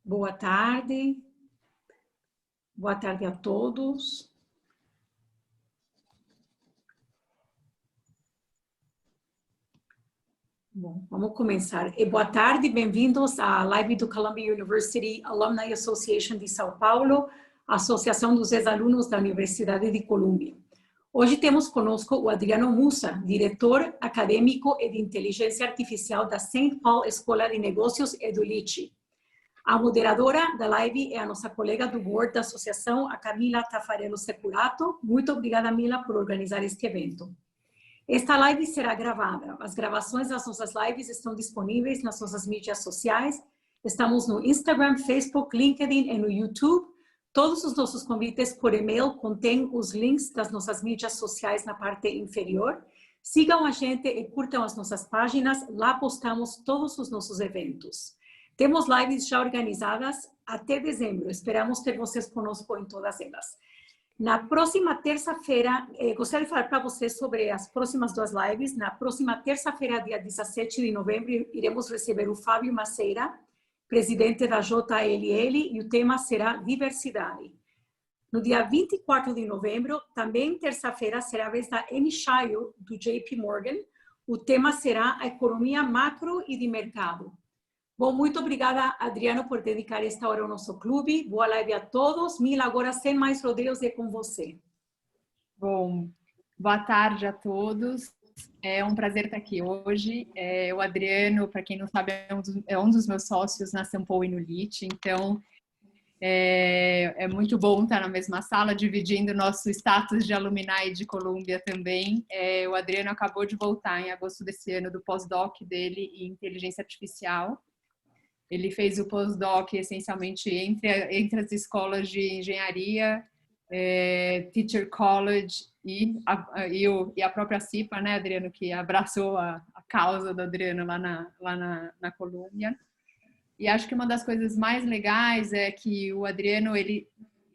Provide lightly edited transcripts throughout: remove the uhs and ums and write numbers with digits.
Boa tarde. Boa tarde a todos. Bom, vamos começar. Boa tarde, bem-vindos à live do Columbia University Alumni Association de São Paulo, Associação dos Ex-Alunos da Universidade de Colômbia. Hoje temos conosco o Adriano Mussa, diretor acadêmico e de inteligência artificial da St. Paul Escola de Negócios e do LICHI. A moderadora da live é a nossa colega do board da associação, a Camila Tafarello Securato. Muito obrigada, Mila, por organizar este evento. Esta live será gravada. As gravações das nossas lives estão disponíveis nas nossas mídias sociais. Estamos no Instagram, Facebook, LinkedIn e no YouTube. Todos os nossos convites por e-mail contêm os links das nossas mídias sociais na parte inferior. Sigam a gente e curtam as nossas páginas. Lá postamos todos os nossos eventos. Temos lives já organizadas até dezembro. Esperamos ter vocês conosco em todas elas. Na próxima terça-feira, gostaria de falar para vocês sobre as próximas duas lives. Na próxima terça-feira, dia 17 de novembro, iremos receber o Fábio Maceira, presidente da JLL, e o tema será diversidade. No dia 24 de novembro, também terça-feira, será a vez da Amy Shayo, do JP Morgan. O tema será a economia macro e de mercado. Bom, muito obrigada, Adriano, por dedicar esta hora ao nosso clube. Boa live a todos. Mila, agora sem mais rodeios, é com você. Bom, boa tarde a todos. É um prazer estar aqui hoje. O Adriano, para quem não sabe, é um dos meus sócios na St. Paul e no LICHI. Então, é muito bom estar na mesma sala, dividindo nosso status de alumni de Colômbia também. O Adriano acabou de voltar em agosto desse ano do pós-doc dele em inteligência artificial. Ele fez o pós-doc essencialmente entre as escolas de engenharia, Teacher College e a própria CIPA, né, Adriano, que abraçou a causa do Adriano lá na Colômbia. E acho que uma das coisas mais legais é que o Adriano, ele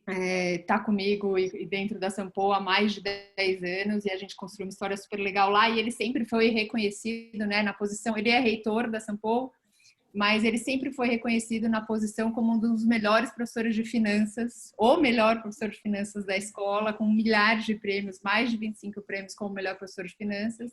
está comigo e dentro da St. Paul há mais de 10 anos e a gente construiu uma história super legal lá e ele sempre foi reconhecido, né, na posição, ele é reitor da St. Paul, mas ele sempre foi reconhecido na posição como um dos melhores professores de finanças, o melhor professor de finanças da escola, com milhares de prêmios, mais de 25 prêmios como melhor professor de finanças.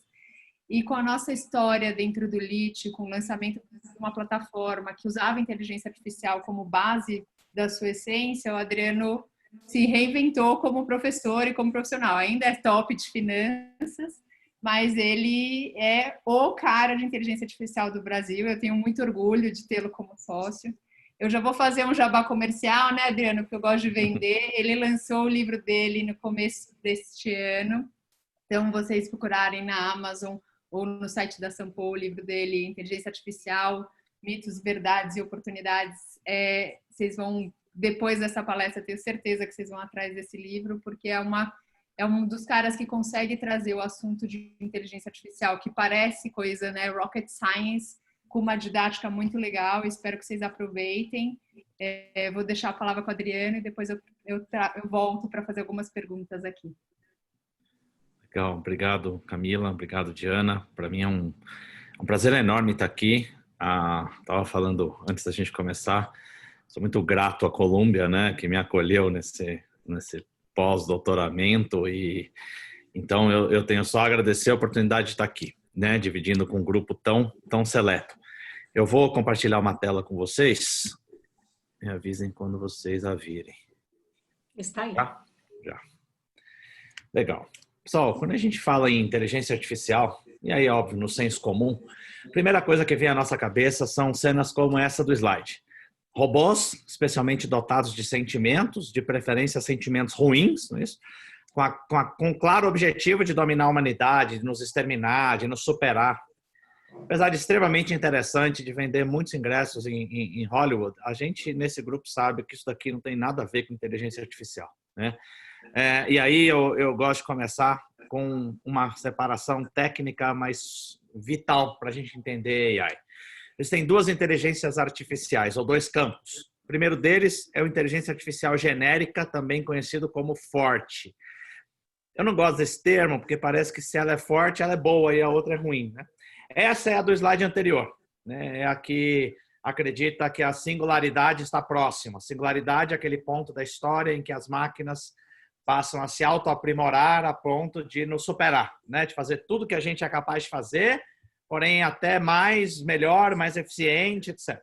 E com a nossa história dentro do LICHI, com o lançamento de uma plataforma que usava inteligência artificial como base da sua essência, o Adriano se reinventou como professor e como profissional. Ainda é top de finanças, mas ele é o cara de inteligência artificial do Brasil. Eu tenho muito orgulho de tê-lo como sócio. Eu já vou fazer um jabá comercial, né, Adriano, porque eu gosto de vender. Ele lançou o livro dele no começo deste ano. Então, vocês procurarem na Amazon ou no site da St. Paul, o livro dele, Inteligência Artificial, Mitos, Verdades e Oportunidades. Vocês vão, depois dessa palestra, tenho certeza que vocês vão atrás desse livro, porque é um dos caras que consegue trazer o assunto de inteligência artificial, que parece coisa, né, rocket science, com uma didática muito legal. Espero que vocês aproveitem. Vou deixar a palavra com o Adriano e depois eu volto para fazer algumas perguntas aqui. Legal, obrigado, Camila, obrigado, Diana. Para mim é um prazer enorme estar aqui. Estava falando antes da gente começar, sou muito grato à Colômbia, né, que me acolheu nesse pós-doutoramento, e então eu tenho só a agradecer a oportunidade de estar aqui, né, dividindo com um grupo tão seleto. Eu vou compartilhar uma tela com vocês, me avisem quando vocês a virem. Está aí. Já. Legal. Pessoal, quando a gente fala em inteligência artificial, e aí óbvio, no senso comum, a primeira coisa que vem à nossa cabeça são cenas como essa do slide. Robôs, especialmente dotados de sentimentos, de preferência sentimentos ruins, não é isso? Com claro objetivo de dominar a humanidade, de nos exterminar, de nos superar. Apesar de extremamente interessante, de vender muitos ingressos em Hollywood, a gente nesse grupo sabe que isso daqui não tem nada a ver com inteligência artificial, né? E aí eu gosto de começar com uma separação técnica mais vital para a gente entender AI. Eles têm duas inteligências artificiais, ou dois campos. O primeiro deles é a inteligência artificial genérica, também conhecido como forte. Eu não gosto desse termo, porque parece que se ela é forte, ela é boa e a outra é ruim, né? Essa é a do slide anterior, né? É a que acredita que a singularidade está próxima. A singularidade é aquele ponto da história em que as máquinas passam a se autoaprimorar a ponto de nos superar, né? De fazer tudo que a gente é capaz de fazer, porém até mais, melhor, mais eficiente, etc.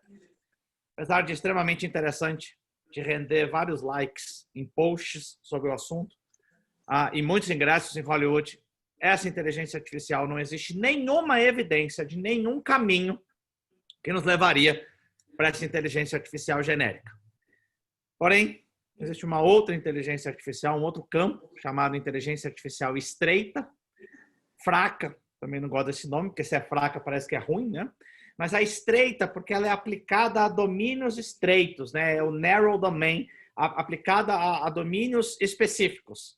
Apesar de extremamente interessante, de render vários likes em posts sobre o assunto e muitos ingressos em Hollywood, essa inteligência artificial não existe nenhuma evidência de nenhum caminho que nos levaria para essa inteligência artificial genérica. Porém, existe uma outra inteligência artificial, um outro campo, chamado inteligência artificial estreita, fraca, também não gosto desse nome, porque se é fraca parece que é ruim, né? Mas a estreita, porque ela é aplicada a domínios estreitos, né? É o narrow domain, aplicada a domínios específicos.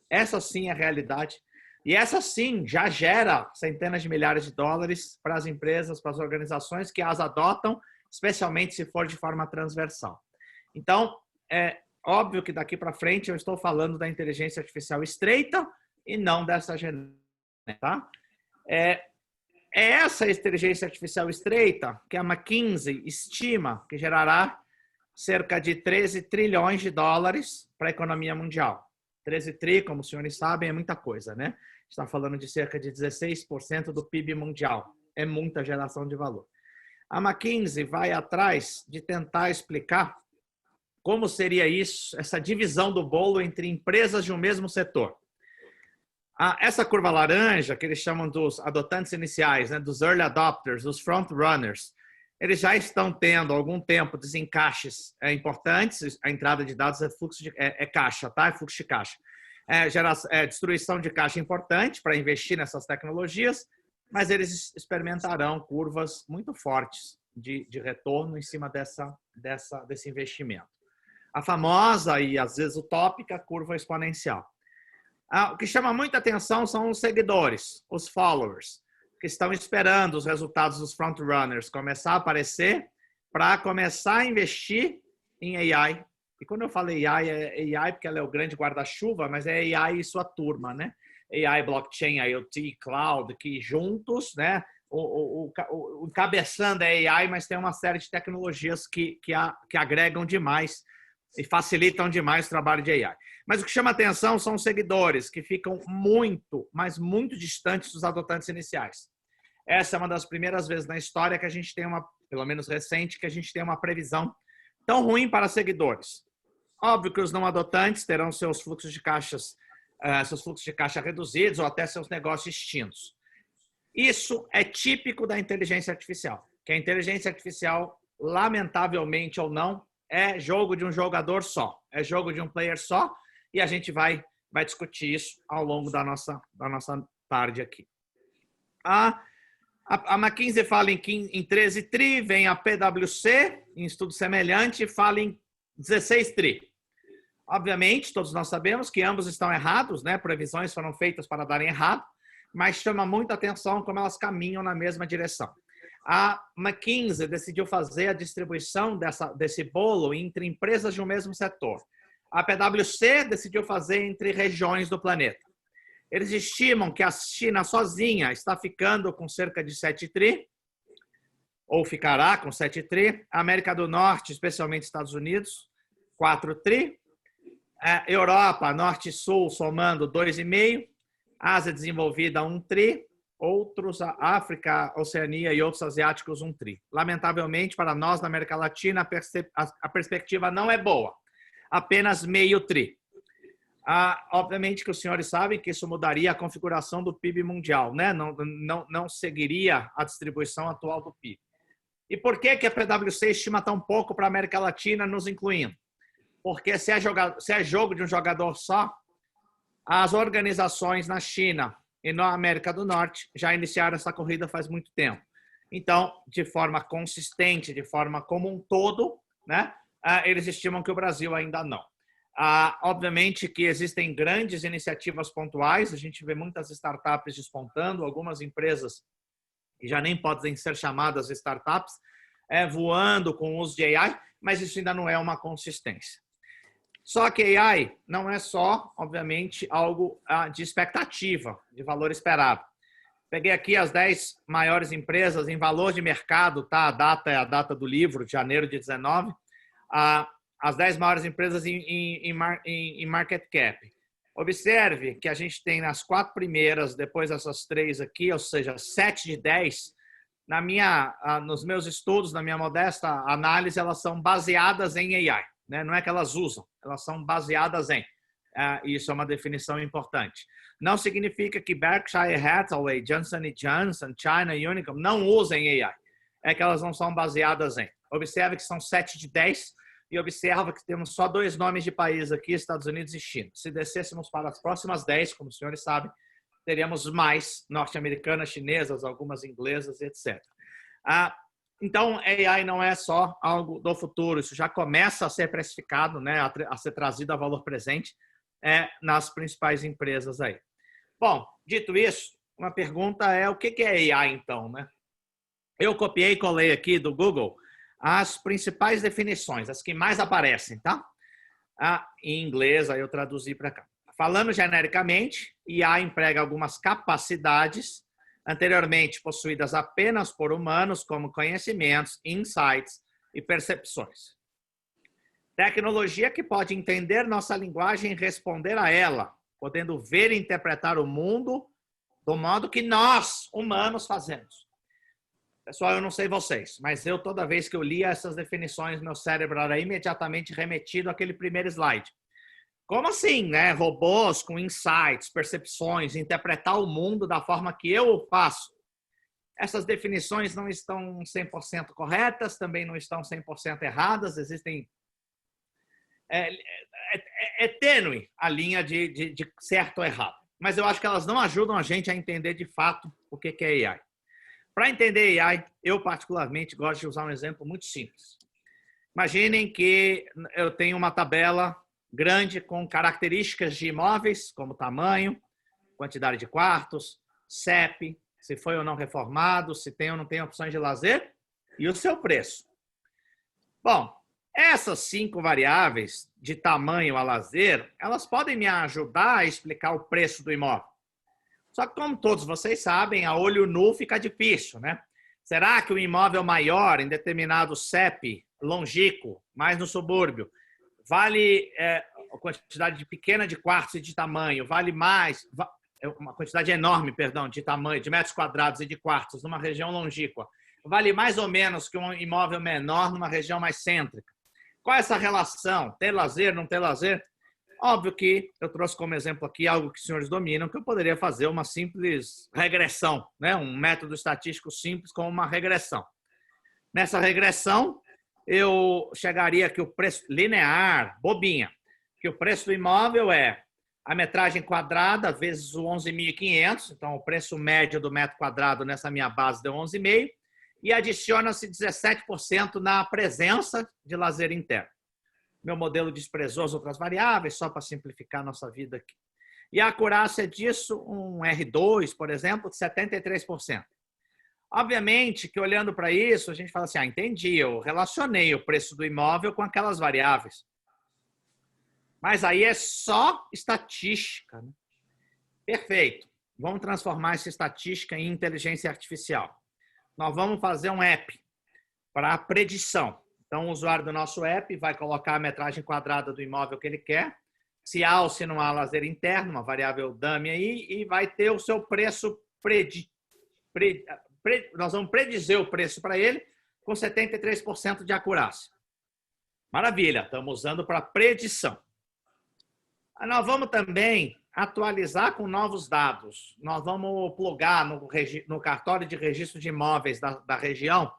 Essa sim é a realidade. E essa sim já gera centenas de milhares de dólares para as empresas, para as organizações que as adotam, especialmente se for de forma transversal. Então, é óbvio que daqui para frente eu estou falando da inteligência artificial estreita e não dessa genérica, tá? É essa inteligência artificial estreita que a McKinsey estima que gerará cerca de 13 trilhões de dólares para a economia mundial. 13 tri, como os senhores sabem, é muita coisa, né? Está falando de cerca de 16% do PIB mundial. É muita geração de valor. A McKinsey vai atrás de tentar explicar como seria isso, essa divisão do bolo entre empresas de um mesmo setor. Essa curva laranja, que eles chamam dos adotantes iniciais, né, dos early adopters, dos front runners, eles já estão tendo há algum tempo desencaixes importantes. A entrada de dados é fluxo de caixa, tá? É fluxo de caixa. Destruição de caixa importante para investir nessas tecnologias, mas eles experimentarão curvas muito fortes de retorno em cima desse investimento. A famosa e às vezes utópica curva exponencial. O que chama muita atenção são os seguidores, os followers, que estão esperando os resultados dos frontrunners começar a aparecer para começar a investir em AI. E quando eu falo AI, é AI porque ela é o grande guarda-chuva, mas é AI e sua turma, né? AI, blockchain, IoT, cloud, que juntos, né? O cabeçando é AI, mas tem uma série de tecnologias que agregam demais e facilitam demais o trabalho de AI. Mas o que chama atenção são os seguidores, que ficam muito, mas muito distantes dos adotantes iniciais. Essa é uma das primeiras vezes na história que a gente tem pelo menos recente, que a gente tem uma previsão tão ruim para seguidores. Óbvio que os não adotantes terão seus fluxos de caixa reduzidos ou até seus negócios extintos. Isso é típico da inteligência artificial, que a inteligência artificial, lamentavelmente ou não, é jogo de um jogador só, é jogo de um player só, e a gente vai discutir isso ao longo da nossa tarde aqui. A McKinsey fala em 13 tri, vem a PwC, em estudo semelhante, fala em 16 tri. Obviamente, todos nós sabemos que ambos estão errados, né? Previsões foram feitas para darem errado, mas chama muita atenção como elas caminham na mesma direção. A McKinsey decidiu fazer a distribuição desse bolo entre empresas de um mesmo setor. A PwC decidiu fazer entre regiões do planeta. Eles estimam que a China sozinha está ficando com cerca de 7 tri, ou ficará com 7 tri. A América do Norte, especialmente Estados Unidos, 4 tri. A Europa, Norte e Sul, somando 2,5. Ásia desenvolvida, 1 tri. Outros, a África, Oceania e outros asiáticos, 1 tri. Lamentavelmente, para nós na América Latina, a perspectiva não é boa. Apenas meio tri. Obviamente que os senhores sabem que isso mudaria a configuração do PIB mundial, né? Não seguiria a distribuição atual do PIB. E por que a PwC estima tão pouco para a América Latina, nos incluindo? Porque se é jogo de um jogador só, as organizações na China e na América do Norte já iniciaram essa corrida faz muito tempo. Então, de forma consistente, de forma como um todo, né? Eles estimam que o Brasil ainda não. Obviamente que existem grandes iniciativas pontuais, a gente vê muitas startups despontando, algumas empresas que já nem podem ser chamadas startups, voando com o uso de AI, mas isso ainda não é uma consistência. Só que AI não é só, obviamente, algo de expectativa, de valor esperado. Peguei aqui as 10 maiores empresas em valor de mercado, tá? A data é a data do livro, de janeiro de 19. As 10 maiores empresas em market cap. Observe que a gente tem nas 4 primeiras, depois essas 3 aqui, ou seja, 7 de 10. Nos meus estudos, na minha modesta análise, elas são baseadas em AI. Né? Não é que elas usam, elas são baseadas em. Isso é uma definição importante. Não significa que Berkshire Hathaway, Johnson & Johnson, China Unicom não usem AI. É que elas não são baseadas em. Observe que são 7 de 10 e observa que temos só 2 nomes de país aqui, Estados Unidos e China. Se descêssemos para as próximas 10, como os senhores sabem, teríamos mais norte-americanas, chinesas, algumas inglesas, etc. Então, AI não é só algo do futuro. Isso já começa a ser precificado, né, a ser trazido a valor presente nas principais empresas aí. Bom, dito isso, uma pergunta é o que é AI então, né? Eu copiei e colei aqui do Google as principais definições, as que mais aparecem, tá? Em inglês, aí eu traduzi para cá. Falando genericamente, IA emprega algumas capacidades anteriormente possuídas apenas por humanos, como conhecimentos, insights e percepções. Tecnologia que pode entender nossa linguagem e responder a ela, podendo ver e interpretar o mundo do modo que nós, humanos, fazemos. Pessoal, eu não sei vocês, mas toda vez que eu lia essas definições, meu cérebro era imediatamente remetido àquele primeiro slide. Como assim, né? Robôs com insights, percepções, interpretar o mundo da forma que eu faço. Essas definições não estão 100% corretas, também não estão 100% erradas, existem... É tênue a linha de certo ou errado. Mas eu acho que elas não ajudam a gente a entender de fato o que é AI. Para entender AI, eu particularmente gosto de usar um exemplo muito simples. Imaginem que eu tenho uma tabela grande com características de imóveis, como tamanho, quantidade de quartos, CEP, se foi ou não reformado, se tem ou não tem opções de lazer e o seu preço. Bom, essas 5 variáveis de tamanho a lazer, elas podem me ajudar a explicar o preço do imóvel. Só que, como todos vocês sabem, a olho nu fica difícil, né? Será que o imóvel maior em determinado CEP, longínquo, mais no subúrbio, vale a quantidade pequena de quartos e de tamanho, vale mais, uma quantidade enorme, perdão, de tamanho, de metros quadrados e de quartos numa região longínqua, vale mais ou menos que um imóvel menor numa região mais cêntrica? Qual é essa relação? Ter lazer, não ter lazer? Óbvio que eu trouxe como exemplo aqui algo que os senhores dominam, que eu poderia fazer uma simples regressão, né? Um método estatístico simples como uma regressão. Nessa regressão, eu chegaria que o preço linear, bobinha, que o preço do imóvel é a metragem quadrada vezes o 11.500, então o preço médio do metro quadrado nessa minha base deu 11,5, e adiciona-se 17% na presença de lazer interno. Meu modelo desprezou as outras variáveis, só para simplificar a nossa vida aqui. E a acurácia disso, um R2, por exemplo, de 73%. Obviamente que, olhando para isso, a gente fala assim, entendi, eu relacionei o preço do imóvel com aquelas variáveis. Mas aí é só estatística, né? Perfeito. Vamos transformar essa estatística em inteligência artificial. Nós vamos fazer um app para predição. Então, o usuário do nosso app vai colocar a metragem quadrada do imóvel que ele quer, se há ou se não há lazer interno, uma variável dummy aí, e vai ter o seu preço nós vamos predizer o preço para ele com 73% de acurácia. Maravilha, estamos usando para predição. Nós vamos também atualizar com novos dados. Nós vamos plugar no cartório de registro de imóveis da região.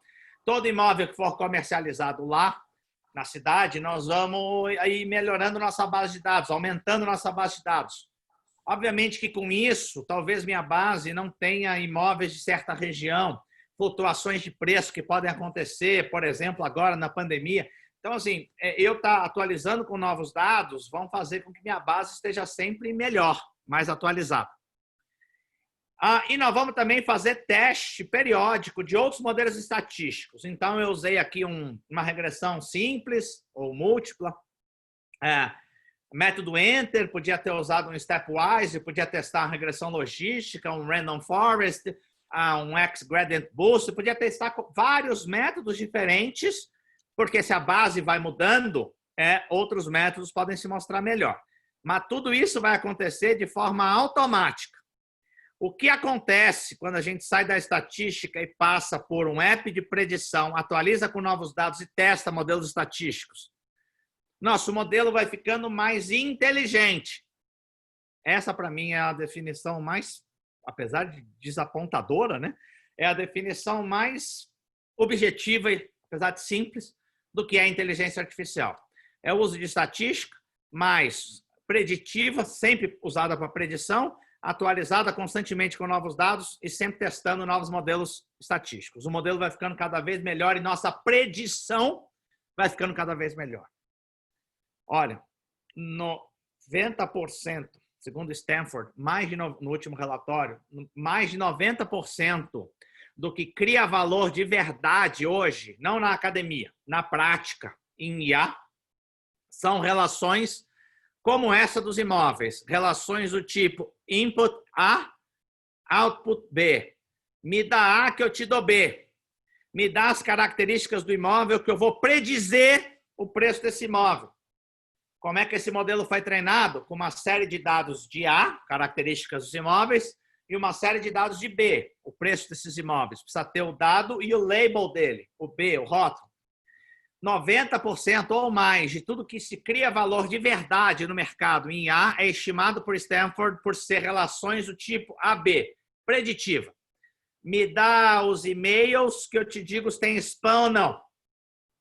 Todo imóvel que for comercializado lá na cidade, nós vamos aí melhorando nossa base de dados, aumentando nossa base de dados. Obviamente que com isso, talvez minha base não tenha imóveis de certa região, flutuações de preço que podem acontecer, por exemplo, agora na pandemia. Então, assim, eu estar atualizando com novos dados vão fazer com que minha base esteja sempre melhor, mais atualizada. E nós vamos também fazer teste periódico de outros modelos estatísticos. Então, eu usei aqui uma regressão simples ou múltipla, método Enter, podia ter usado um Stepwise, podia testar uma regressão logística, um Random Forest, um X-Gradient Boost, podia testar vários métodos diferentes, porque se a base vai mudando, outros métodos podem se mostrar melhor. Mas tudo isso vai acontecer de forma automática. O que acontece quando a gente sai da estatística e passa por um app de predição, atualiza com novos dados e testa modelos estatísticos? Nosso modelo vai ficando mais inteligente. Essa, para mim, é a definição mais, apesar de desapontadora, né? É a definição mais objetiva, apesar de simples, do que é inteligência artificial. É o uso de estatística mais preditiva, sempre usada para predição, atualizada constantemente com novos dados e sempre testando novos modelos estatísticos. O modelo vai ficando cada vez melhor e nossa predição vai ficando cada vez melhor. Olha, 90%, segundo Stanford, no último relatório, mais de 90% do que cria valor de verdade hoje, não na academia, na prática, em IA, são relações como essa dos imóveis, relações do tipo input A, output B. Me dá A que eu te dou B. Me dá as características do imóvel que eu vou predizer o preço desse imóvel. Como é que esse modelo foi treinado? Com uma série de dados de A, características dos imóveis, e uma série de dados de B, o preço desses imóveis. Precisa ter o dado e o label dele, o B, o rótulo. 90% ou mais de tudo que se cria valor de verdade no mercado em IA é estimado por Stanford por ser relações do tipo AB, preditiva. Me dá os e-mails que eu te digo se tem spam ou não.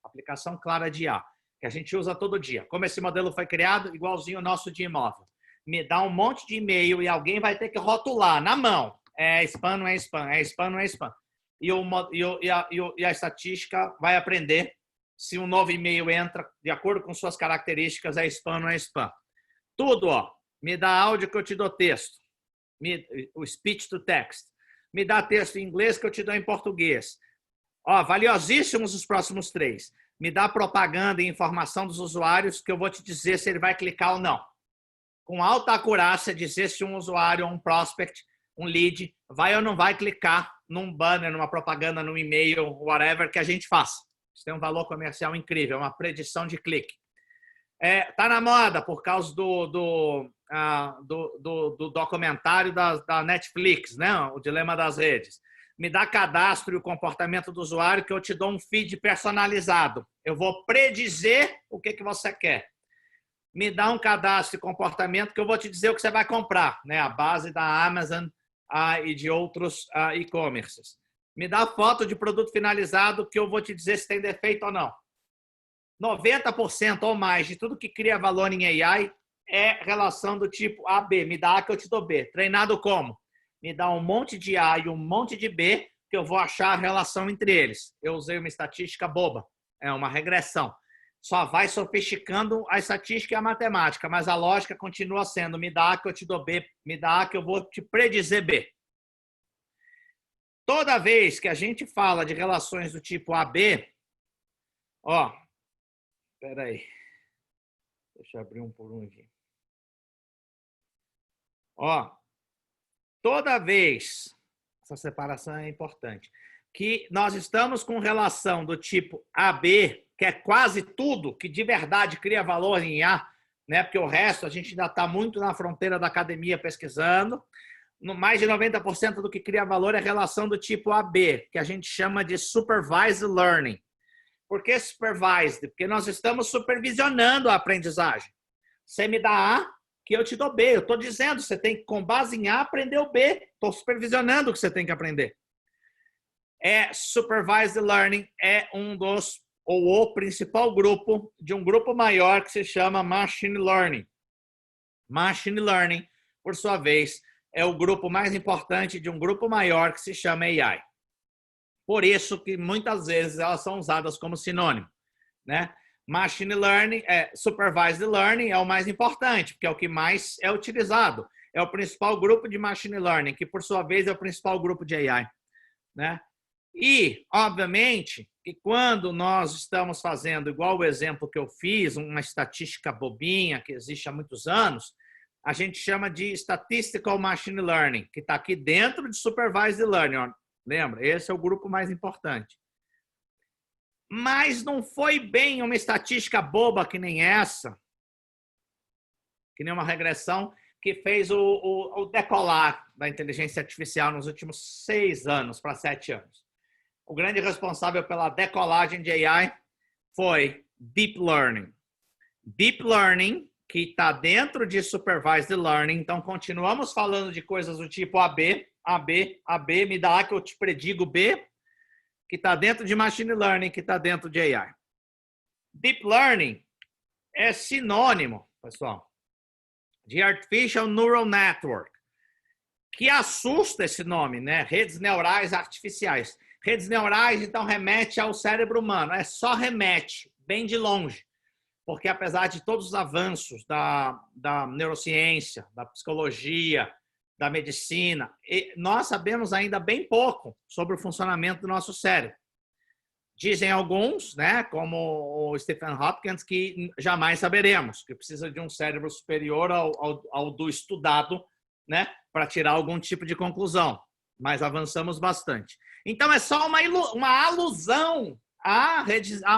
Aplicação clara de IA, que a gente usa todo dia. Como esse modelo foi criado, igualzinho o nosso de imóvel. Me dá um monte de e-mail e alguém vai ter que rotular na mão. É spam, não é spam, é spam, não é spam. E a estatística vai aprender se um novo e-mail entra de acordo com suas características, é spam ou não é spam. Tudo, ó. Me dá áudio que eu te dou texto. O speech to text. Me dá texto em inglês que eu te dou em português. Ó, valiosíssimos os próximos 3. Me dá propaganda e informação dos usuários que eu vou te dizer se ele vai clicar ou não. Com alta acurácia, dizer se um usuário, um prospect, um lead, vai ou não vai clicar num banner, numa propaganda, num e-mail, whatever, que a gente faça. Isso tem um valor comercial incrível, uma predição de clique. Tá na moda por causa do documentário da Netflix, né? O Dilema das Redes. Me dá cadastro e o comportamento do usuário que eu te dou um feed personalizado. Eu vou predizer o que você quer. Me dá um cadastro e comportamento que eu vou te dizer o que você vai comprar, né? A base da Amazon e de outros e-commerces. Me dá foto de produto finalizado que eu vou te dizer se tem defeito ou não. 90% ou mais de tudo que cria valor em AI é relação do tipo AB. Me dá A que eu te dou B. Treinado como? Me dá um monte de A e um monte de B que eu vou achar a relação entre eles. Eu usei uma estatística boba. É uma regressão. Só vai sofisticando a estatística e a matemática, mas a lógica continua sendo me dá A que eu te dou B, me dá A que eu vou te predizer B. Toda vez que a gente fala de relações do tipo AB, ó, espera aí, deixa eu abrir um por um aqui. Ó, toda vez, essa separação é importante, que nós estamos com relação do tipo AB, que é quase tudo que de verdade cria valor em IA, né? Porque o resto a gente ainda está muito na fronteira da academia pesquisando. Mais de 90% do que cria valor é relação do tipo AB, que a gente chama de Supervised Learning. Por que Supervised? Porque nós estamos supervisionando a aprendizagem. Você me dá A, que eu te dou B. Eu estou dizendo, você tem que, com base em A, aprender o B. Estou supervisionando o que você tem que aprender. Supervised Learning é um dos, ou o principal grupo de um grupo maior que se chama Machine Learning. Machine Learning, por sua vez, é o grupo mais importante de um grupo maior que se chama AI. Por isso que muitas vezes elas são usadas como sinônimo, né? Machine Learning, Supervised Learning é o mais importante, porque é o que mais é utilizado. É o principal grupo de Machine Learning, que por sua vez é o principal grupo de AI, né? E, obviamente, que quando nós estamos fazendo, igual o exemplo que eu fiz, uma estatística bobinha que existe há muitos anos, a gente chama de Statistical Machine Learning, que está aqui dentro de Supervised Learning. Lembra? Esse é o grupo mais importante. Mas não foi bem uma estatística boba que nem essa, que nem uma regressão, que fez o decolar da inteligência artificial nos últimos 6 anos para 7 anos. O grande responsável pela decolagem de AI foi Deep Learning. Deep Learning, que está dentro de Supervised Learning, então continuamos falando de coisas do tipo AB, me dá A que eu te predigo B, que está dentro de Machine Learning, que está dentro de AI. Deep Learning é sinônimo, pessoal, de Artificial Neural Network, que assusta esse nome, né? Redes neurais artificiais. Redes neurais, então, remete ao cérebro humano. É só remete, bem de longe. Porque apesar de todos os avanços da neurociência, da psicologia, da medicina, nós sabemos ainda bem pouco sobre o funcionamento do nosso cérebro. Dizem alguns, né, como o Stephen Hopkins, que jamais saberemos, que precisa de um cérebro superior ao do estudado, né, para tirar algum tipo de conclusão. Mas avançamos bastante. Então, é só uma alusão a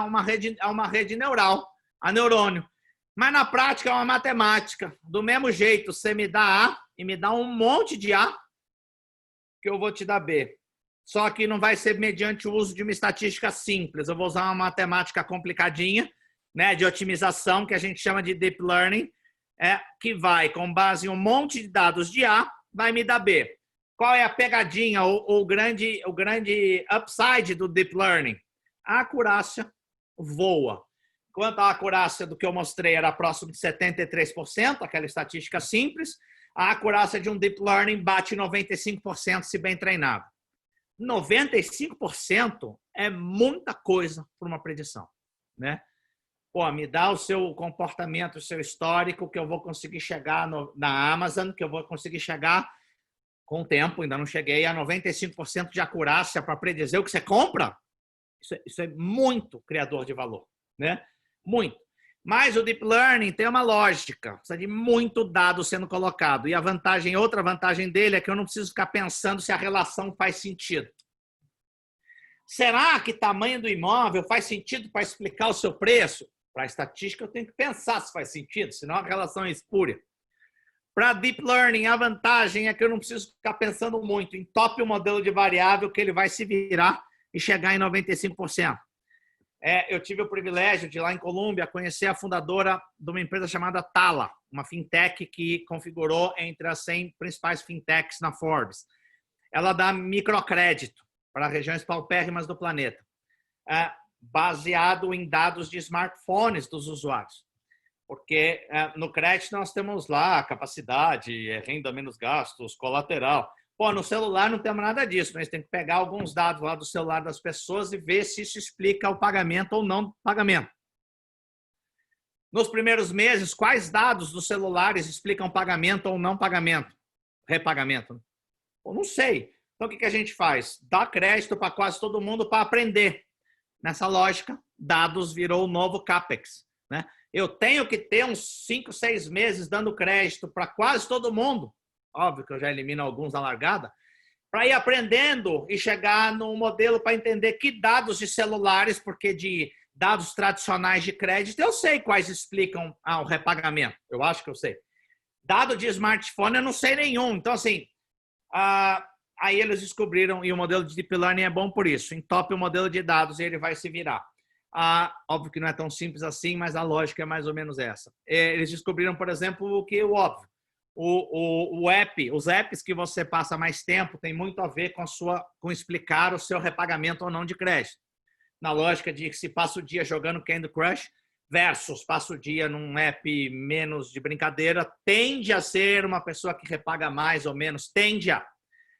uma rede neural, a neurônio. Mas, na prática, é uma matemática. Do mesmo jeito, você me dá A e me dá um monte de A, que eu vou te dar B. Só que não vai ser mediante o uso de uma estatística simples. Eu vou usar uma matemática complicadinha, né, de otimização, que a gente chama de Deep Learning, que vai, com base em um monte de dados de A, vai me dar B. Qual é a pegadinha, o grande upside do Deep Learning? A acurácia voa. Enquanto a acurácia do que eu mostrei era próximo de 73%, aquela estatística simples, a acurácia de um Deep Learning bate 95% se bem treinado. 95% é muita coisa para uma predição, né? Pô, me dá o seu comportamento, o seu histórico, que eu vou conseguir chegar na Amazon, que eu vou conseguir chegar com o tempo, ainda não cheguei a 95% de acurácia para predizer o que você compra. Isso é muito criador de valor, né? Muito. Mas o Deep Learning tem uma lógica, precisa de muito dado sendo colocado. E outra vantagem dele é que eu não preciso ficar pensando se a relação faz sentido. Será que tamanho do imóvel faz sentido para explicar o seu preço? Para a estatística eu tenho que pensar se faz sentido, senão a relação é espúria. Para Deep Learning, a vantagem é que eu não preciso ficar pensando muito. Entope o modelo de variável que ele vai se virar e chegar em 95%. Eu tive o privilégio de, lá em Colômbia, conhecer a fundadora de uma empresa chamada Tala, uma fintech que configurou entre as 100 principais fintechs na Forbes. Ela dá microcrédito para regiões paupérrimas do planeta, baseado em dados de smartphones dos usuários. Porque no crédito nós temos lá capacidade, renda menos gastos, colateral. Pô, no celular não temos nada disso, mas tem que pegar alguns dados lá do celular das pessoas e ver se isso explica o pagamento ou não pagamento. Nos primeiros meses, quais dados dos celulares explicam pagamento ou não pagamento? Repagamento. Eu não sei. Então, o que a gente faz? Dá crédito para quase todo mundo para aprender. Nessa lógica, dados virou o novo CAPEX, né? Eu tenho que ter uns 5, 6 meses dando crédito para quase todo mundo. Óbvio que eu já elimino alguns na largada, para ir aprendendo e chegar num modelo para entender que dados de celulares, porque de dados tradicionais de crédito, eu sei quais explicam o repagamento. Eu acho que eu sei. Dado de smartphone, eu não sei nenhum. Então, assim, aí eles descobriram, e o modelo de Deep Learning é bom por isso. Entope o modelo de dados e ele vai se virar. Óbvio que não é tão simples assim, mas a lógica é mais ou menos essa. Eles descobriram, por exemplo, o que é óbvio. Os apps que você passa mais tempo tem muito a ver com explicar o seu repagamento ou não de crédito. Na lógica de que se passa o dia jogando Candy Crush versus passa o dia num app menos de brincadeira, tende a ser uma pessoa que repaga mais ou menos, tende a.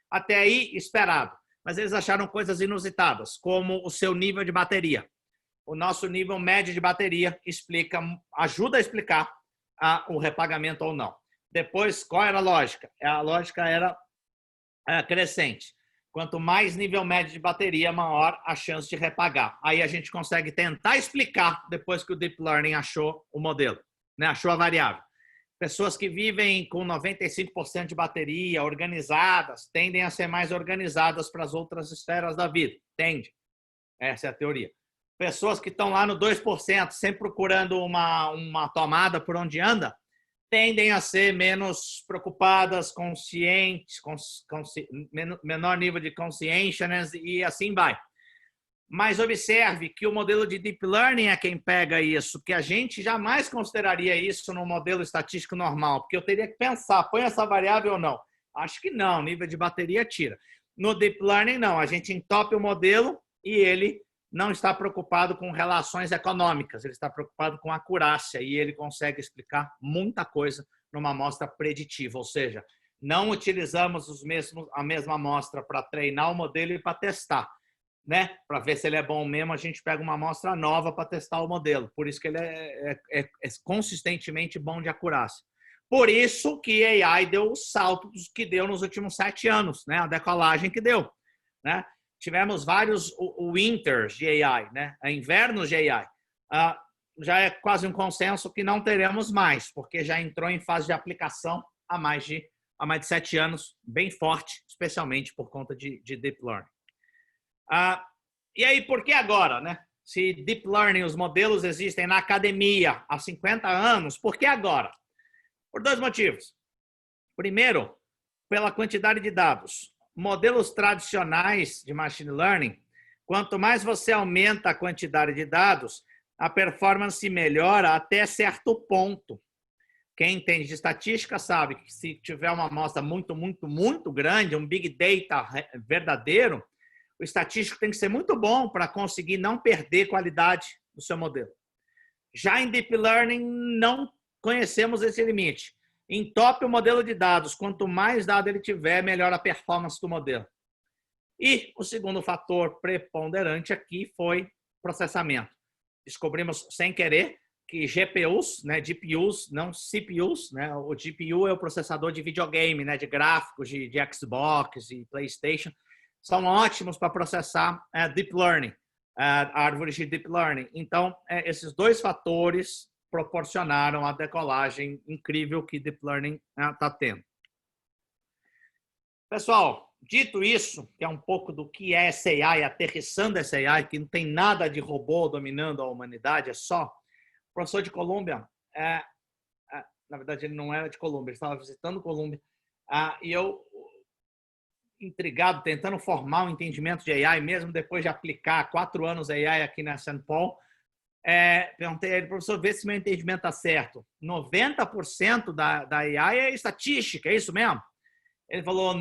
Até aí, esperado. Mas eles acharam coisas inusitadas, como o seu nível de bateria. O nosso nível médio de bateria ajuda a explicar o repagamento ou não. Depois, qual era a lógica? A lógica era crescente. Quanto mais nível médio de bateria, maior a chance de repagar. Aí a gente consegue tentar explicar, depois que o Deep Learning achou o modelo, né? Achou a variável. Pessoas que vivem com 95% de bateria, organizadas, tendem a ser mais organizadas para as outras esferas da vida. Tende. Essa é a teoria. Pessoas que estão lá no 2%, sempre procurando uma tomada por onde anda, tendem a ser menos preocupadas, conscientes, menor nível de conscientiousness e assim vai. Mas observe que o modelo de Deep Learning é quem pega isso, que a gente jamais consideraria isso no modelo estatístico normal, porque eu teria que pensar, põe essa variável ou não? Acho que não, nível de bateria tira. No Deep Learning, não, a gente entope o modelo e ele não está preocupado com relações econômicas, ele está preocupado com acurácia e ele consegue explicar muita coisa numa amostra preditiva, ou seja, não utilizamos a mesma amostra para treinar o modelo e para testar, né? Para ver se ele é bom mesmo, a gente pega uma amostra nova para testar o modelo, por isso que ele é consistentemente bom de acurácia. Por isso que a AI deu os saltos que deu nos últimos 7 anos, né? A decolagem que deu, né? Tivemos vários winters de AI, né? Invernos de AI. Já é quase um consenso que não teremos mais, porque já entrou em fase de aplicação há mais de 7 anos, bem forte, especialmente por conta de Deep Learning. E aí, por que agora, né? Se Deep Learning, os modelos existem na academia há 50 anos, por que agora? Por 2 motivos. Primeiro, pela quantidade de dados. Modelos tradicionais de machine learning, quanto mais você aumenta a quantidade de dados, a performance melhora até certo ponto. Quem entende de estatística sabe que se tiver uma amostra muito, muito, muito grande, um big data verdadeiro, o estatístico tem que ser muito bom para conseguir não perder qualidade do seu modelo. Já em Deep Learning, não conhecemos esse limite. Entope o modelo de dados. Quanto mais dado ele tiver, melhor a performance do modelo. E o segundo fator preponderante aqui foi processamento. Descobrimos, sem querer, que GPUs, né, GPUs, não CPUs, né, o GPU é o processador de videogame, né, de gráficos, de Xbox e PlayStation, são ótimos para processar Deep Learning, árvores de Deep Learning. Então, esses 2 fatores proporcionaram a decolagem incrível que Deep Learning está tendo. Pessoal, dito isso, que é um pouco do que é essa AI, aterrissando essa AI, que não tem nada de robô dominando a humanidade, é só o professor de Colômbia, na verdade ele não era de Colômbia, ele estava visitando Colômbia, e eu, intrigado, tentando formar um entendimento de AI, mesmo depois de aplicar 4 anos AI aqui na St. Paul, perguntei a ele, professor, vê se meu entendimento está certo. 90% da AI é estatística, é isso mesmo? Ele falou,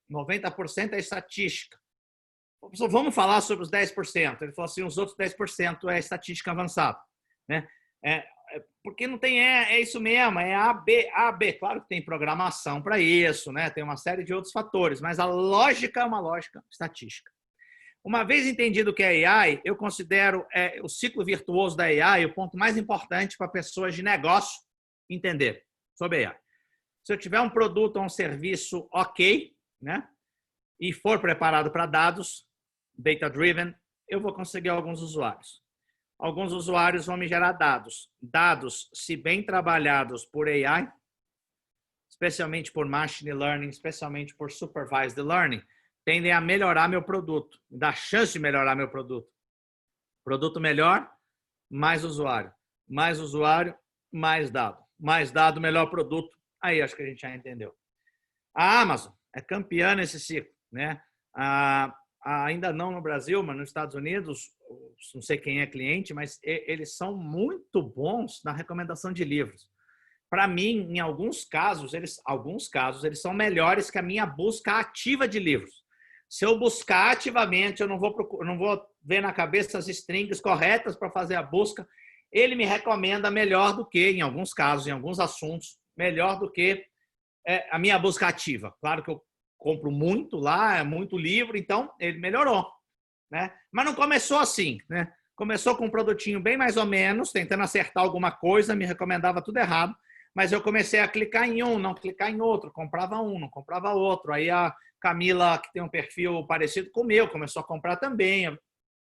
90% é estatística. Professor, vamos falar sobre os 10%. Ele falou assim, os outros 10% é estatística avançada, né? Porque não tem, é isso mesmo, é A, B. Claro que tem programação para isso, né? Tem uma série de outros fatores, mas a lógica é uma lógica estatística. Uma vez entendido o que é AI, eu considero o ciclo virtuoso da AI o ponto mais importante para pessoas de negócio entender sobre AI. Se eu tiver um produto ou um serviço ok, né, e for preparado para dados, data-driven, eu vou conseguir alguns usuários. Alguns usuários vão me gerar dados. Dados, se bem trabalhados por AI, especialmente por machine learning, especialmente por supervised learning, tendem a melhorar meu produto, dá chance de melhorar meu produto. Produto melhor, mais usuário. Mais usuário, mais dado. Mais dado, melhor produto. Aí acho que a gente já entendeu. A Amazon é campeã nesse ciclo, né? Ainda não no Brasil, mas nos Estados Unidos, não sei quem é cliente, mas eles são muito bons na recomendação de livros. Para mim, em alguns casos, eles são melhores que a minha busca ativa de livros. Se eu buscar ativamente, eu não vou ver na cabeça as strings corretas para fazer a busca. Ele me recomenda melhor do que, em alguns casos, em alguns assuntos, melhor do que a minha busca ativa. Claro que eu compro muito lá, muito livro, então ele melhorou, né? Mas não começou assim, né? Começou com um produtinho bem mais ou menos, tentando acertar alguma coisa, me recomendava tudo errado, mas eu comecei a clicar em um, não clicar em outro, comprava um, não comprava outro, aí Camila, que tem um perfil parecido com o meu, começou a comprar também.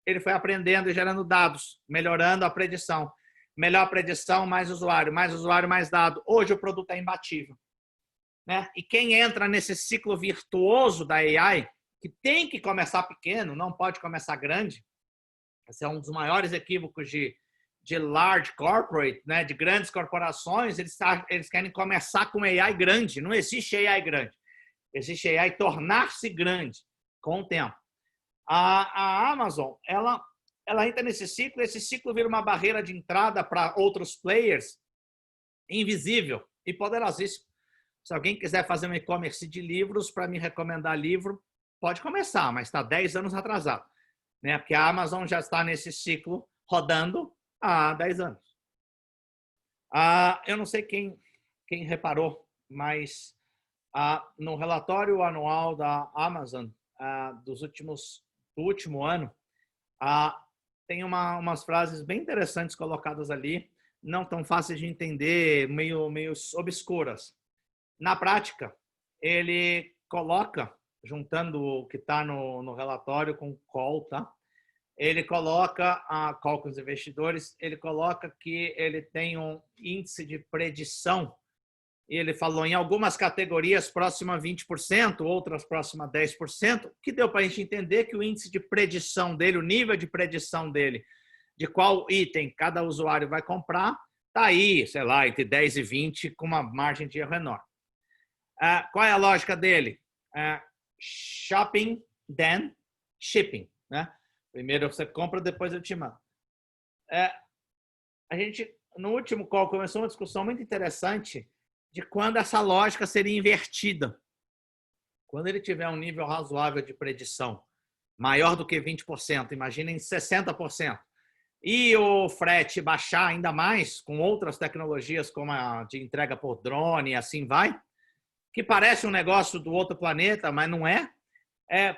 Ele foi aprendendo e gerando dados, melhorando a predição. Melhor predição, mais usuário, mais dado. Hoje o produto é imbatível, né? E quem entra nesse ciclo virtuoso da AI, que tem que começar pequeno, não pode começar grande. Esse é um dos maiores equívocos de large corporate, né? De grandes corporações. Eles querem começar com AI grande. Não existe AI grande. Existe AI tornar-se grande com o tempo. A Amazon, ela entra nesse ciclo, e esse ciclo vira uma barreira de entrada para outros players invisível e poderosíssimo. Se alguém quiser fazer um e-commerce de livros para me recomendar livro, pode começar, mas está 10 anos atrasado, né? Porque a Amazon já está nesse ciclo rodando há 10 anos. Eu não sei quem reparou, mas no relatório anual da Amazon do último ano, tem umas frases bem interessantes colocadas ali, não tão fáceis de entender, meio obscuras. Na prática, ele coloca, juntando o que está no relatório com o call, tá? Ele coloca a call com os investidores, ele coloca que ele tem um índice de predição, e ele falou em algumas categorias próximo a 20%, outras próximo a 10%, que deu para a gente entender que o índice de predição dele, o nível de predição dele, de qual item cada usuário vai comprar, está aí, sei lá, entre 10 e 20, com uma margem de erro enorme. Qual é a lógica dele? Shopping, then shipping, né? Primeiro você compra, depois eu te mando. A gente, no último call, começou uma discussão muito interessante de quando essa lógica seria invertida. Quando ele tiver um nível razoável de predição, maior do que 20%, imaginem 60%, e o frete baixar ainda mais, com outras tecnologias como a de entrega por drone e assim vai, que parece um negócio do outro planeta, mas não é.